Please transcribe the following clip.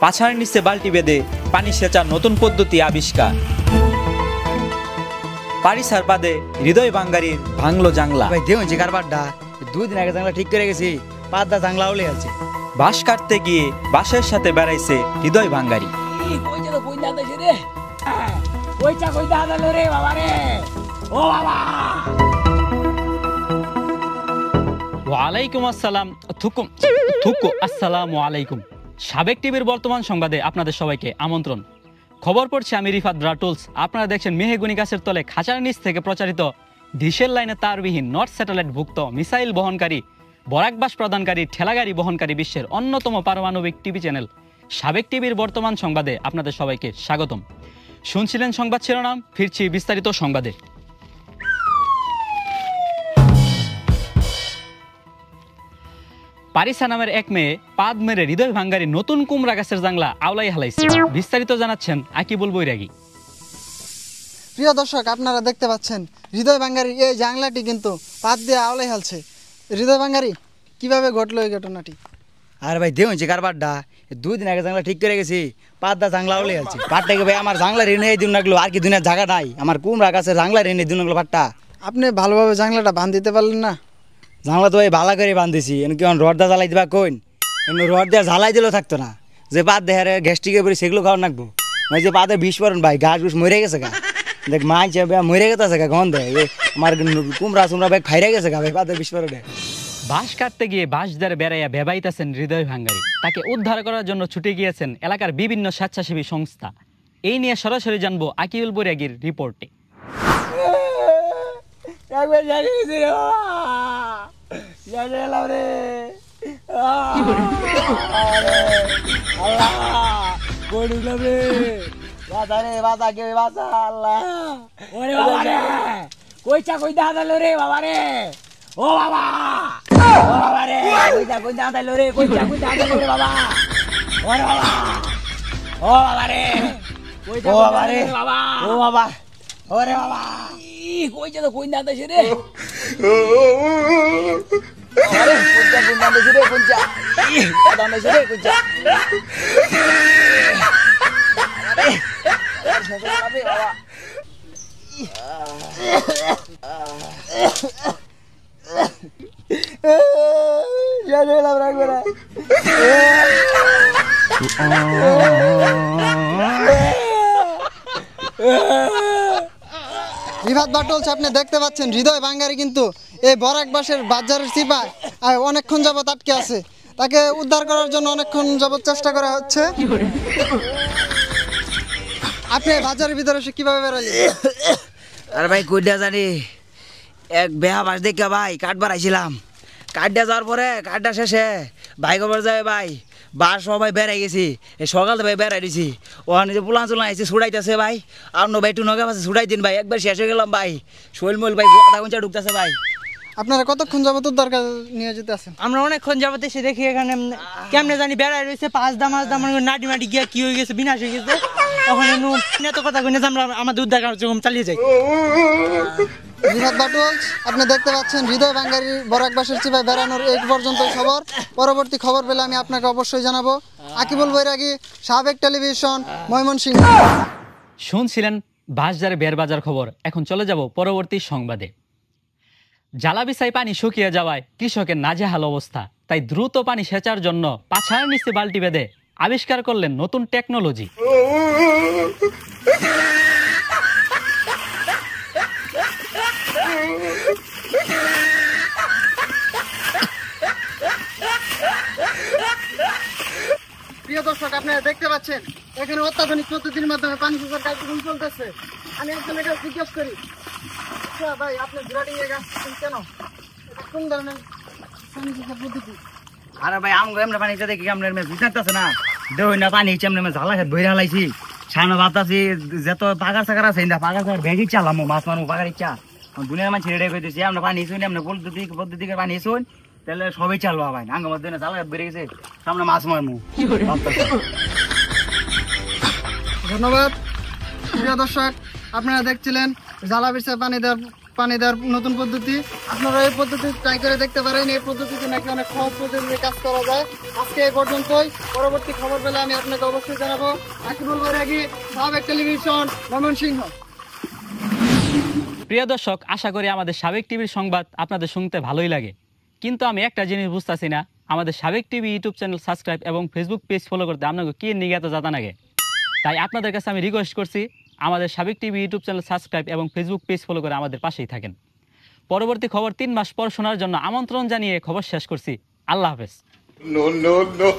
পাছার নিচে বালতি বেঁধে পানি সেচার নতুন পদ্ধতি আবিষ্কার। পারিসার বাদে হৃদয় ভাঙ্গারির ভাঙলো জাংলা। ভাই দেও যে কারবারটা 2 দিন আগে জাংলা ঠিক করে গেছি, পাদা জাংলা উলে আছে। বাঁশ কাটতে গিয়ে বাঁশের সাথে বেড়াইছে হৃদয় ভাঙ্গারি। ওয়ালাইকুম আসসালাম। আসসালামু আলাইকুম। সাবেক টিভির বর্তমান সংবাদে আপনাদের সবাইকে আমন্ত্রণ। খবর পড়ছে আমি রিফাত ব্রাটুলস। আপনারা দেখছেন মেহেগুনি গাছের তলে খাঁচার নিচ থেকে প্রচারিত ডিশের লাইনে তারবিহীন নর্থ স্যাটেলাইট ভুক্ত মিসাইল বহনকারী বরাকবাস প্রদানকারী ঠেলাগাড়ি বহনকারী বিশ্বের অন্যতম পারমাণবিক টিভি চ্যানেল সাবেক টিভির বর্তমান সংবাদে আপনাদের সবাইকে স্বাগতম। শুনছিলেন সংবাদ শিরোনাম, ফিরছি বিস্তারিত সংবাদে। পারিসা নামের এক মেয়ে পাদ মেরে হৃদয় ভাঙ্গারি নতুন কুমড়া গাছের জাংলা আওলাই হালাইছে। বিস্তারিত জানাচ্ছেন আকিবুল বৈরাগী। প্রিয় দর্শক, আপনারা দেখতে পাচ্ছেন হৃদয় ভাঙ্গারির এই জাংলাটি কিন্তু পাদ দিয়ে আওলাই হালছে। হৃদয় ভাঙ্গারি, কিভাবে ঘটলো এই ঘটনাটি? আর ভাই দেও যে কারবারটা 2 দিন আগে জাংলা ঠিক করে গেছি, পাদা জাংলা উলে আছে। পাটটাকে ভাই আমার জাংলা রেনে দিন লাগলো, আর কি দুনিয়ার জায়গা নাই। আমার কুমড়া গাছের জাংলা রেনে দিন লাগলো পাটটা। আপনি ভালোভাবে জাংলাটা বাঁধ দিতে পারলেন না? জাংলা তো ভাই ভালো করে বাঁধিছি, কেমন রড দা জ্বালাই দিবা কইন, রড দিয়ে জ্বালাই দিলেও থাকতো না। যে পাত দেহারে গ্যাস্ট্রিকে পরে সেগুলো খাওয়া নাকবো, মানে যে পাতে বিষ পড়েন ভাই, গাছ গুছ মরে গেছে গা। দেখ মাছ মরে গেছে গা, গন্ধ আমার কুমড়া চুমড়া ভাই ফাইরে গেছে গা ভাই, পাতে বিষ পড়ে। বাঁশ কাটতে গিয়ে বাঁশ দ্বারে বেড়াইয়া বেবাইতেছেন হৃদয় ভাঙ্গারি। তাকে উদ্ধার করার জন্য ছুটে গিয়েছেন এলাকার বিভিন্ন স্বেচ্ছাসেবী সংস্থা। এই নিয়ে সরাসরি জানবো আকিবুল বৈরাগীর রিপোর্টে। ও বাবা, ও বাবা রে, কইতা আদাইলো রে, কইতা আদাইলো রে বাবা। ওরে বাবা, ও বাবা রে, কইতা বাবা রে বাবা, ও বাবা, ওরে বাবা। কইতা তো কইতা আদাইছে রে। আরে কইতা আদাইছে রে, কইতা আদাইছে রে, কইতা। আরে সেটা হবে বাবা। রিফাত বাটুলস, আপনি দেখতে পাচ্ছেন হৃদয় ভাঙ্গারি কিন্তু এই বরাকবাসের বাজারের চিপায় অনেকক্ষণ যাবত আটকে আছে। তাকে উদ্ধার করার জন্য অনেকক্ষণ যাবত চেষ্টা করা হচ্ছে। আপনি বাজারের ভিতরে এসে কিভাবে বেরোলেন? আরে ভাই কইটা জানি এক বেহা বাস দেখে ভাই কাঠবার আইছিলাম। কাঠটা যাওয়ার পরে কাঠটা শেষে ভাই খবর যাবে ভাই বাস সবাই বেড়াই গেছি। এই সকাল ভাই বেড়াই দিছি, ওখানে যে পুলান চুলান আইসি ছুটাইতেছে ভাই। আর ভাই একটু নগে পাশে ছুটাই দিন ভাই, একবার শেষ হয়ে গেলাম ভাই। শৈল মইল ভাই আধা ঘন্টা ঢুকতেছে ভাই। আপনারা কতক্ষণ যাবত উদ্ধার কাজ নিয়োজিত আছেন? আমরা অনেকক্ষণ যাবত এসে দেখি এখানে কেমনে জানি বেড়াই রয়েছে, পাঁচ দাম নাটি মাটি গিয়া কি হয়ে গেছে, বিনাশ হয়ে গেছে। ওখানে এত কথা কই আমরা আমাদের উদ্ধার কার্যক্রম চালিয়ে যাই। রিফাত বাটুলস, আপনি দেখতে পাচ্ছেন হৃদয় ভাঙ্গারি বরাকবাসের চিপায় বেড়ানোর এই পর্যন্ত খবর। পরবর্তী খবর পেলে আমি আপনাকে অবশ্যই জানাবো। আকিবুল বৈরাগী, সাবেক টেলিভিশন, ময়মনসিংহ। শুনছিলেন বাঁশজারে বের বাজার খবর। এখন চলে যাব পরবর্তী সংবাদে। জ্বালাবিছাই পানি শুকিয়ে যাওয়ায় কৃষকের নাজেহাল অবস্থা। তাই দ্রুত পানি সেচার জন্য পাছার নিচে বালতি বেঁধে আবিষ্কার করলেন নতুন টেকনোলজি। প্রিয় দর্শক, আপনারা দেখতে পাচ্ছেন এখানে অত্যাধুনিক পদ্ধতির মাধ্যমে পানি সেচার কার্যক্রম চলতেছে। আমি একজন এটা জিজ্ঞেস করি, আচ্ছা ভাই, আপনি গ্রাডিং এ গাছ কেন? এটা কোন ধরনের পানি সেচার পদ্ধতি? আরে ভাই আমগো এমনি পানি দেখি আমরা বুঝতেছে না, দেই না পানি এমনি ঝালা খেত বইরা লাইছি। সামনে ভাবতাছি যত পাগার সাগার আছে পাগার সাগার ভেঙে চালাম, মাছ মারবো পাগার ইচ্ছা। দুনিয়ার মানুষ রেডি করে দিচ্ছি, আমরা পানি শুনি আমরা পদ্ধতি পানি শুন, তাহলে সবাই চালবো ভাই। আঙ্গ মধ্যে জ্বালা খেত বেড়ে গেছে, সামনে মাছ মারবো। ধন্যবাদ। প্রিয় দর্শক, আপনারা দেখছিলেন জ্বালা বিছায় পানি দেওয়ার পানি দেওয়ার নতুন পদ্ধতি। আপনারা এই পদ্ধতি ট্রাই করে দেখতে পারেন। এই পদ্ধতিতে নাকি অনেক সহজ পদ্ধতিতে কাজ করা যায়। আজকে এই পর্যন্তই। পরবর্তী খবর পেলে আমি আপনাকে অবশ্যই জানাবো। আকিবুল বৈরাগী, সাবেক টেলিভিশন, ময়মনসিংহ। প্রিয় দর্শক, আশা করি আমাদের সাবেক টিভির সংবাদ আপনাদের শুনতে ভালোই লাগে, কিন্তু আমি একটা জিনিস বুঝতেছি না, আমাদের সাবেক টিভি ইউটিউব চ্যানেল সাবস্ক্রাইব এবং ফেসবুক পেজ ফলো করতে আপনাকে কি নিয়ে এত জাতা লাগে। তাই আপনাদের কাছে আমি রিকোয়েস্ট করছি, আমাদের সাবেক টিভি ইউটিউব চ্যানেল সাবস্ক্রাইব এবং ফেসবুক পেজ ফলো করে আমাদের পাশেই থাকেন। পরবর্তী খবর 3 মাস পর শোনার জন্য আমন্ত্রণ জানিয়ে খবর শেষ করছি। আল্লাহ হাফেজ। No, no, no.